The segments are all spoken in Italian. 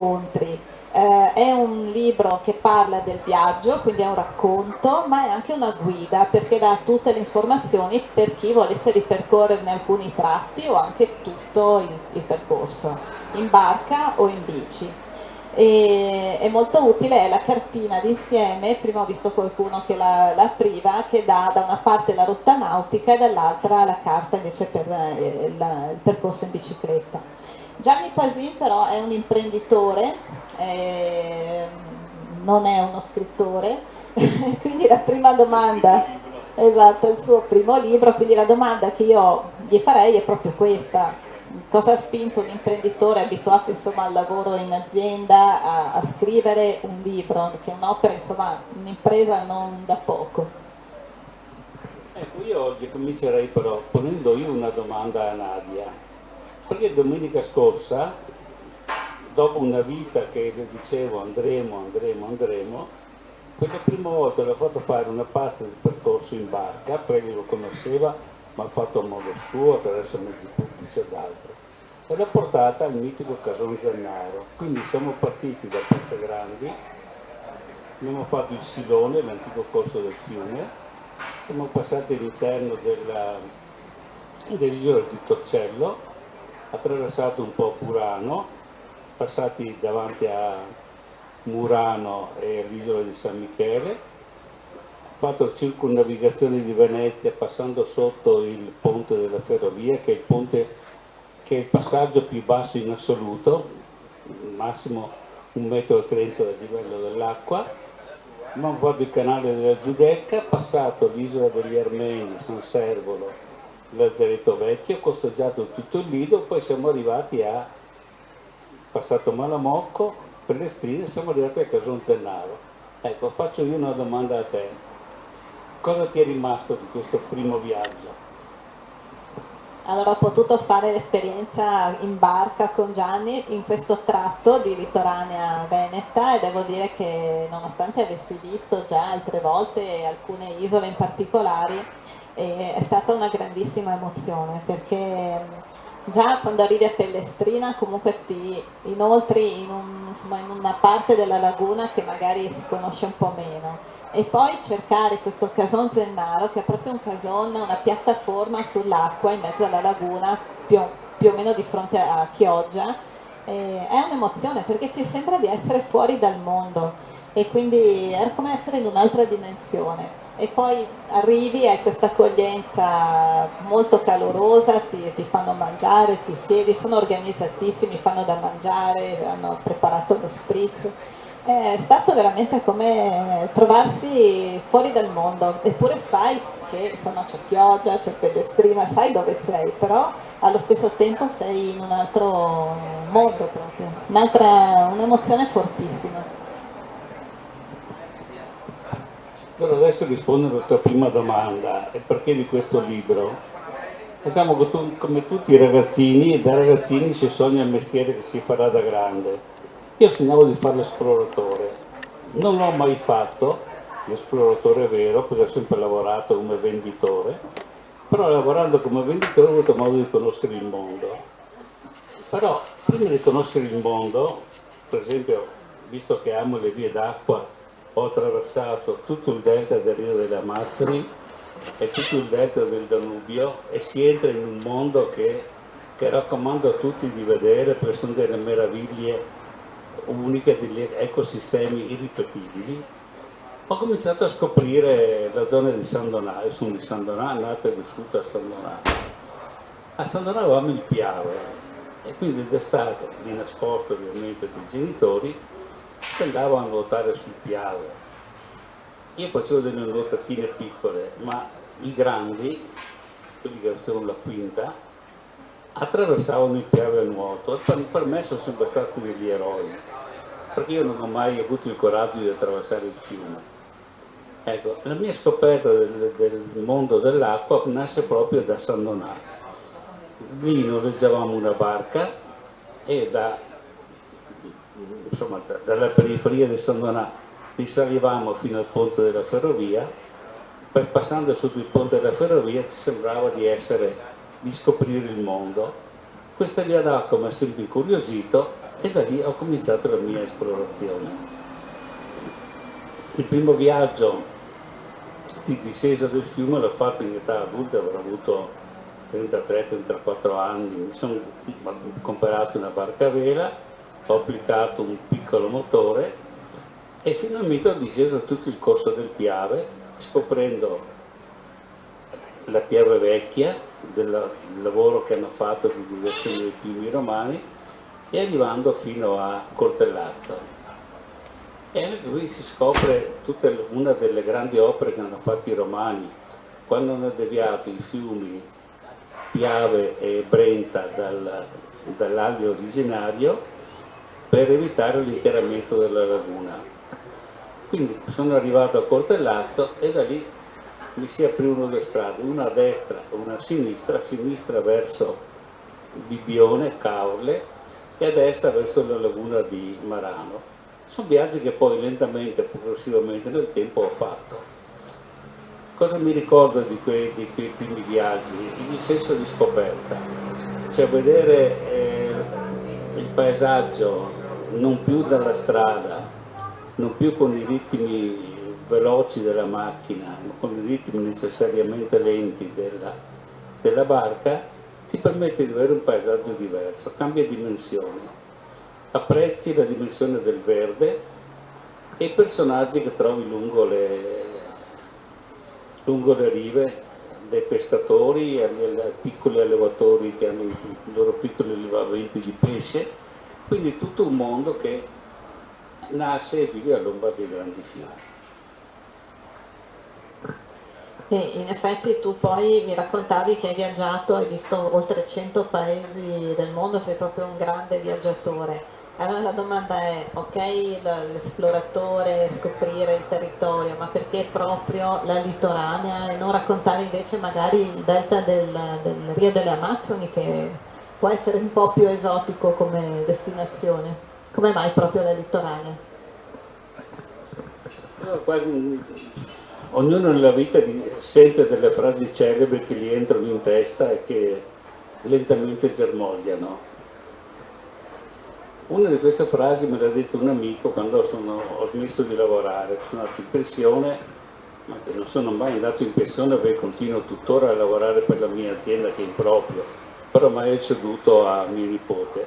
incontri. È un libro che parla del viaggio, quindi è un racconto, ma è anche una guida perché dà tutte le informazioni per chi volesse ripercorrerne alcuni tratti o anche tutto il percorso, in barca o in bici. E è molto utile, è la cartina d'insieme, prima ho visto qualcuno che la apriva, che dà da una parte la rotta nautica e dall'altra la carta invece per il percorso in bicicletta. Gianni Pasin però è un imprenditore, eh, non è uno scrittore, quindi la prima domanda, esatto, il suo primo libro, quindi la domanda che io gli farei è proprio questa: cosa ha spinto un imprenditore abituato insomma, al lavoro in azienda a scrivere un libro, che è un'opera, insomma, un'impresa non da poco. Ecco, io oggi comincerei però ponendo io una domanda a Nadia, perché domenica scorsa, dopo una vita che le dicevo andremo, per la prima volta le ho fatto fare una parte del percorso in barca, perché lo conosceva, ma ha fatto a modo suo, attraverso mezzi pubblici ed altro. E l'ho portata al mitico Cason Zannaro. Quindi siamo partiti da Ponte Grandi, abbiamo fatto il Silone, l'antico corso del fiume, siamo passati all'interno dell'isola di Torcello, attraversato un po' Burano, passati davanti a Murano e all'isola di San Michele, fatto circumnavigazione di Venezia passando sotto il ponte della ferrovia, che è il ponte che è il passaggio più basso in assoluto, massimo 1,30 m dal livello dell'acqua. Abbiamo fatto il canale della Giudecca, passato l'isola degli Armeni, San Servolo, Lazzaretto Vecchio, costeggiato tutto il Lido, poi siamo arrivati a passato Malamocco, Pellestrina e siamo arrivati a Cason Zennaro. Ecco, faccio io una domanda a te. Cosa ti è rimasto di questo primo viaggio? Allora ho potuto fare l'esperienza in barca con Gianni in questo tratto di litoranea veneta e devo dire che nonostante avessi visto già altre volte alcune isole in particolare, è stata una grandissima emozione perché già quando arrivi a Pellestrina comunque ti inoltri insomma, in una parte della laguna che magari si conosce un po' meno e poi cercare questo cason Zennaro che è proprio un cason, una piattaforma sull'acqua in mezzo alla laguna più o meno di fronte a Chioggia, è un'emozione perché ti sembra di essere fuori dal mondo e quindi era come essere in un'altra dimensione e poi arrivi a questa accoglienza molto calorosa, ti fanno mangiare, ti siedi, sono organizzatissimi, fanno da mangiare, hanno preparato lo spritz. È stato veramente come trovarsi fuori dal mondo, eppure sai che insomma c'è Chioggia, c'è Pellestrina, sai dove sei, però allo stesso tempo sei in un altro mondo proprio, un'emozione fortissima. Allora adesso rispondo alla tua prima domanda, e perché di questo libro? Diciamo che come tutti i ragazzini, da ragazzini si sogna il mestiere che si farà da grande. Io sognavo di fare l'esploratore, non l'ho mai fatto, l'esploratore vero, perché ho sempre lavorato come venditore, però lavorando come venditore ho avuto modo di conoscere il mondo. Però prima di conoscere il mondo, per esempio, visto che amo le vie d'acqua, ho attraversato tutto il delta del Rio delle Amazzoni e tutto il delta del Danubio e si entra in un mondo che raccomando a tutti di vedere perché sono delle meraviglie uniche, degli ecosistemi irripetibili. Ho cominciato a scoprire la zona di San Donato, sono di San Donato, nato e vissuto a San Donato. A San Donato avevamo il Piave e quindi d'estate, di nascosto ovviamente dai genitori, si andava a nuotare sul Piave. Io facevo delle nuotatine piccole, ma i grandi, quelli che facevano la quinta, attraversavano il Piave a nuoto e per me sono sempre stati degli eroi, perché io non ho mai avuto il coraggio di attraversare il fiume. Ecco, la mia scoperta del mondo dell'acqua nasce proprio da San Donato. Lì noleggiavamo una barca e dalla periferia di San Donato risalivamo fino al ponte della ferrovia, poi passando sotto il ponte della ferrovia ci sembrava di scoprire il mondo. Questa via d'acqua mi ha sempre incuriosito e da lì ho cominciato la mia esplorazione. Il primo viaggio di discesa del fiume l'ho fatto in età adulta, avrò avuto 33-34 anni, mi sono comprato una barca a vela, ho applicato un piccolo motore e finalmente ho disceso tutto il corso del Piave, scoprendo la Piave vecchia, del lavoro che hanno fatto di direzione dei fiumi romani, e arrivando fino a Cortellazzo. E qui si scopre tutta una delle grandi opere che hanno fatto i romani, quando hanno deviato i fiumi Piave e Brenta dall'Allio originario per evitare l'interramento della laguna. Quindi sono arrivato a Cortellazzo e da lì mi si aprirono due strade, una a destra e una a sinistra verso Bibbione, Caorle, e a destra verso la laguna di Marano. Sono viaggi che poi lentamente, progressivamente nel tempo ho fatto. Cosa mi ricordo di quei primi viaggi? Il senso di scoperta, cioè vedere il paesaggio non più dalla strada, non più con i ritmi veloci della macchina, ma con i ritmi necessariamente lenti della barca, ti permette di avere un paesaggio diverso, cambia dimensione. Apprezzi la dimensione del verde e i personaggi che trovi lungo le rive, dai pescatori ai piccoli allevatori che hanno i loro piccoli allevamenti di pesce, quindi tutto un mondo che nasce e vive all'ombra dei grandi fiumi. E in effetti tu poi mi raccontavi che hai viaggiato, hai visto oltre 100 paesi del mondo, sei proprio un grande viaggiatore. Allora la domanda è, ok, l'esploratore, scoprire il territorio, ma perché proprio la litoranea e non raccontare invece magari il delta del Rio delle Amazzoni, che può essere un po' più esotico come destinazione? Come mai proprio la litoranea? Ognuno nella vita sente delle frasi celebri che gli entrano in testa e che lentamente germogliano. Una di queste frasi me l'ha detto un amico quando ho smesso di lavorare, sono andato in pensione, ma non sono mai andato in pensione perché continuo tuttora a lavorare per la mia azienda che è in proprio, però mai ho ceduto a mio nipote.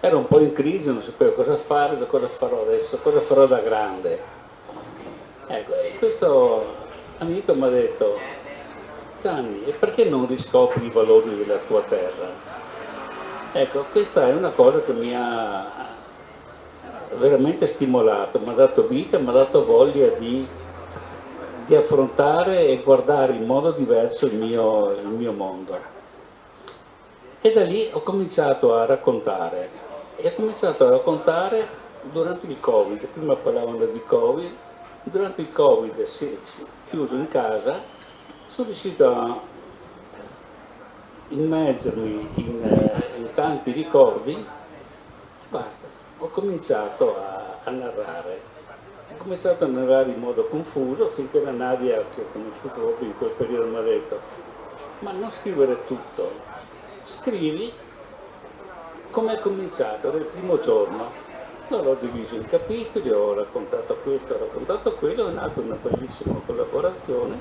Ero un po' in crisi, non sapevo cosa fare, cosa farò adesso, cosa farò da grande. Ecco, questo amico mi ha detto: Gianni, e perché non riscopri i valori della tua terra? Ecco, questa è una cosa che mi ha veramente stimolato, mi ha dato vita, mi ha dato voglia di affrontare e guardare in modo diverso il mio mondo. E da lì ho cominciato a raccontare, e ho cominciato a raccontare durante il Covid. Prima parlavano di Covid, durante il Covid, chiuso in casa, sono riuscito a immergermi in tanti ricordi, basta, ho cominciato a narrare. Ho cominciato a narrare in modo confuso finché la Nadia, che ho conosciuto proprio in quel periodo, mi ha detto: ma non scrivere tutto, scrivi come è cominciato dal primo giorno. Allora ho diviso in capitoli, ho raccontato questo, ho raccontato quello, è nata una bellissima collaborazione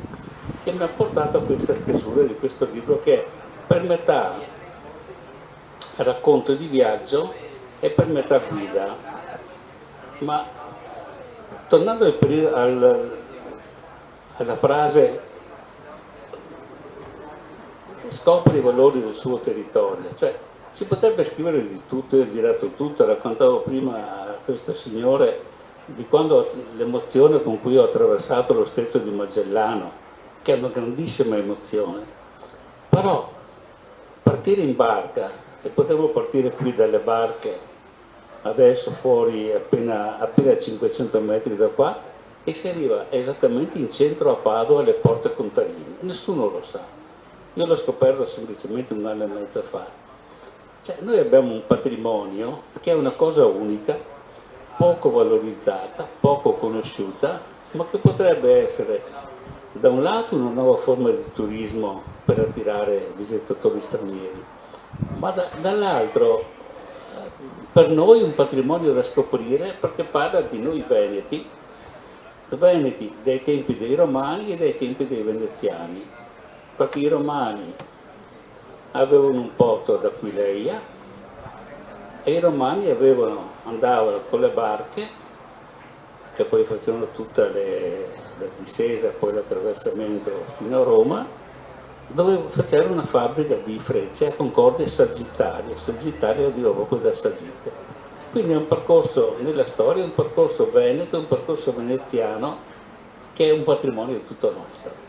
che mi ha portato a questa stesura di questo libro, che è per metà racconto di viaggio e per metà guida. Ma tornando alla frase scopri i valori del suo territorio, cioè si potrebbe scrivere di tutto, io ho girato tutto, raccontavo prima a questo signore di quando l'emozione con cui ho attraversato lo stretto di Magellano, che è una grandissima emozione, però partire in barca, e potevo partire qui dalle barche adesso fuori appena 500 metri da qua, e si arriva esattamente in centro a Padova, alle porte Contarini, nessuno lo sa, io l'ho scoperto semplicemente un anno e mezzo fa. Cioè, noi abbiamo un patrimonio che è una cosa unica, poco valorizzata, poco conosciuta, ma che potrebbe essere da un lato una nuova forma di turismo per attirare visitatori stranieri, ma dall'altro per noi un patrimonio da scoprire, perché parla di noi veneti dai tempi dei Romani e dai tempi dei Veneziani, perché i Romani avevano un porto ad Aquileia e i Romani andavano con le barche, che poi facevano tutta la discesa, poi l'attraversamento fino a Roma, dove facevano una fabbrica di frecce a Concordia e Sagittario. Sagittario arriva proprio da Sagitta. Quindi è un percorso nella storia, un percorso veneto, un percorso veneziano che è un patrimonio tutto nostro.